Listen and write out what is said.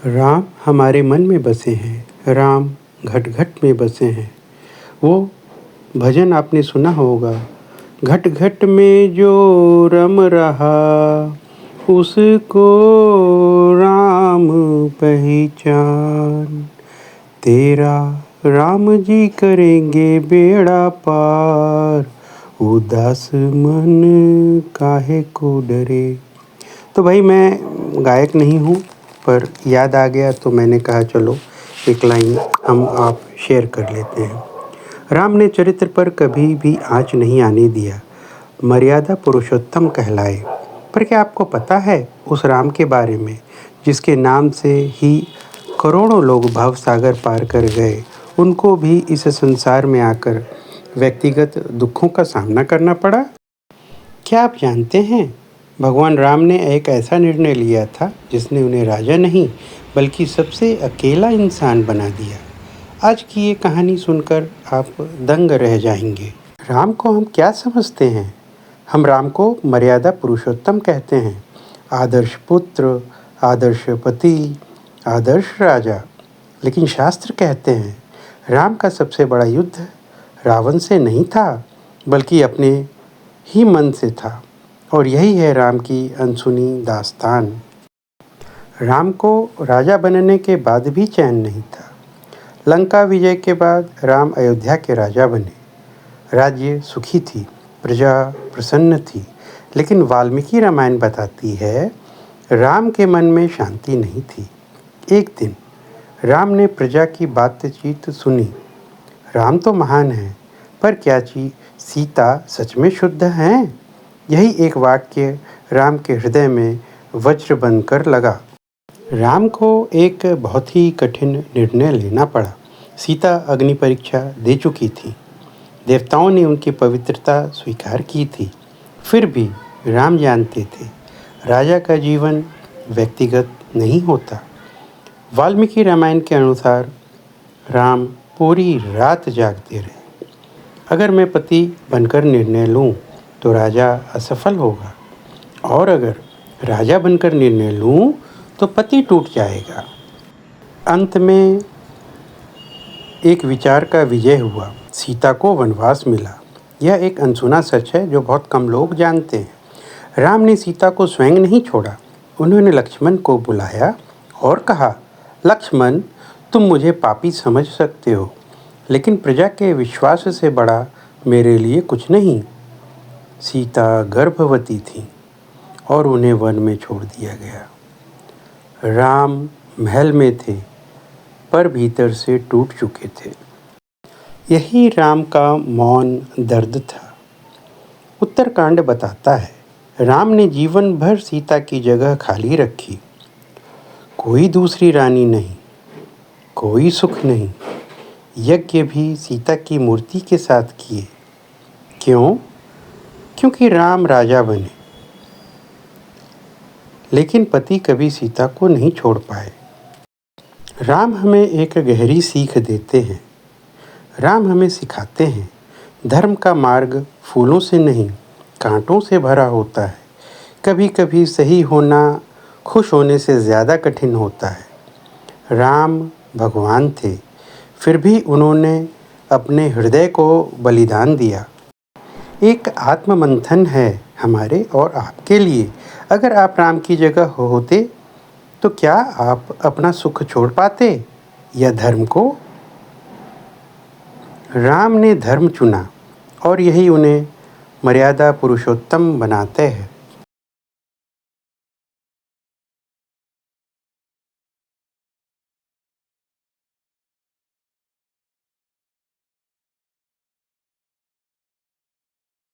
राम हमारे मन में बसे हैं, राम घट घट में बसे हैं। वो भजन आपने सुना होगा, घट घट में जो रम रहा उसको राम पहचान। तेरा राम जी करेंगे बेड़ा पार, उदास मन काहे को डरे। तो भाई मैं गायक नहीं हूँ, पर याद आ गया तो मैंने कहा चलो एक लाइन हम आप शेयर कर लेते हैं। राम ने चरित्र पर कभी भी आँच नहीं आने दिया, मर्यादा पुरुषोत्तम कहलाए। पर क्या आपको पता है उस राम के बारे में जिसके नाम से ही करोड़ों लोग भवसागर पार कर गए, उनको भी इस संसार में आकर व्यक्तिगत दुखों का सामना करना पड़ा? क्या आप जानते हैं भगवान राम ने एक ऐसा निर्णय लिया था जिसने उन्हें राजा नहीं बल्कि सबसे अकेला इंसान बना दिया। आज की ये कहानी सुनकर आप दंग रह जाएंगे। राम को हम क्या समझते हैं? हम राम को मर्यादा पुरुषोत्तम कहते हैं, आदर्श पुत्र, आदर्श पति, आदर्श राजा। लेकिन शास्त्र कहते हैं राम का सबसे बड़ा युद्ध रावण से नहीं था बल्कि अपने ही मन से था। और यही है राम की अनसुनी दास्तान। राम को राजा बनने के बाद भी चैन नहीं था। लंका विजय के बाद राम अयोध्या के राजा बने। राज्य सुखी थी, प्रजा प्रसन्न थी। लेकिन वाल्मीकि रामायण बताती है राम के मन में शांति नहीं थी। एक दिन राम ने प्रजा की बातचीत सुनी। राम तो महान है, पर क्या सीता सच में शुद्ध हैं? यही एक वाक्य राम के हृदय में वज्र बनकर लगा। राम को एक बहुत ही कठिन निर्णय लेना पड़ा। सीता अग्नि परीक्षा दे चुकी थी, देवताओं ने उनकी पवित्रता स्वीकार की थी। फिर भी राम जानते थे राजा का जीवन व्यक्तिगत नहीं होता। वाल्मीकि रामायण के अनुसार राम पूरी रात जागते रहे। अगर मैं पति बनकर निर्णय लूं तो राजा असफल होगा, और अगर राजा बनकर निर्णय लूं तो पति टूट जाएगा। अंत में एक विचार का विजय हुआ, सीता को वनवास मिला। यह एक अनसुना सच है जो बहुत कम लोग जानते हैं। राम ने सीता को स्वयं नहीं छोड़ा, उन्होंने लक्ष्मण को बुलाया और कहा, लक्ष्मण, तुम मुझे पापी समझ सकते हो, लेकिन प्रजा के विश्वास से बड़ा मेरे लिए कुछ नहीं। सीता गर्भवती थी और उन्हें वन में छोड़ दिया गया। राम महल में थे पर भीतर से टूट चुके थे। यही राम का मौन दर्द था। उत्तरकांड बताता है राम ने जीवन भर सीता की जगह खाली रखी। कोई दूसरी रानी नहीं, कोई सुख नहीं। यज्ञ भी सीता की मूर्ति के साथ किए। क्यों? क्योंकि राम राजा बने। लेकिन पति कभी सीता को नहीं छोड़ पाए। राम हमें एक गहरी सीख देते हैं। राम हमें सिखाते हैं धर्म का मार्ग फूलों से नहीं, कांटों से भरा होता है। कभी कभी सही होना खुश होने से ज़्यादा कठिन होता है। राम भगवान थे, फिर भी उन्होंने अपने हृदय को बलिदान दिया। एक आत्ममंथन है हमारे और आपके लिए। अगर आप राम की जगह होते तो क्या आप अपना सुख छोड़ पाते या धर्म को? राम ने धर्म चुना और यही उन्हें मर्यादा पुरुषोत्तम बनाते हैं।